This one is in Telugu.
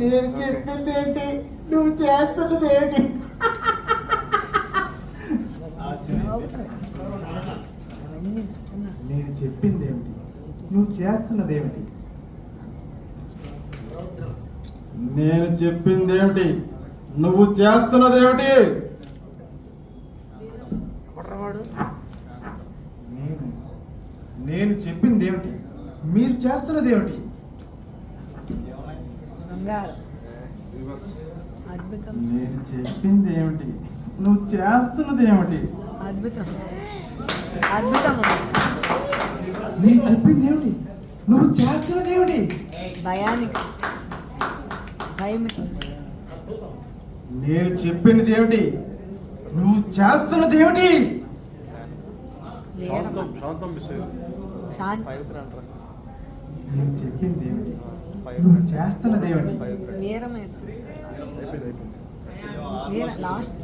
నేను చెప్పింది ఏంటి, నువ్వు చేస్తున్నది ఏంటి? నేను చెప్పింది ఏమిటి, నువ్వు చేస్తున్నది ఏమిటి? నేను చెప్పింది ఏమిటి, నువ్వు చేస్తున్నది ఏమిటి? నేను చెప్పింది ఏమిటి, మీరు చేస్తున్నది ఏమిటి? అద్భుతం. నేను చెప్పింది ఏమిటి, నువ్వు చేస్తున్నది ఏమిటి? అద్భుతం. అద్భుతం. నేను చెప్పింది ఏమిటి, నువ్వు చేస్తున్నది ఏమిటి? భయానికి భయం. నేను చెప్పింది ఏమిటి, నువ్వు చేస్తున్నది ఏమిటి? శాంతి. నేను చెప్పింది ఏమిటి, నువ్వు చేస్తున్నది ఏమిటి? నేరమైన లాస్ట్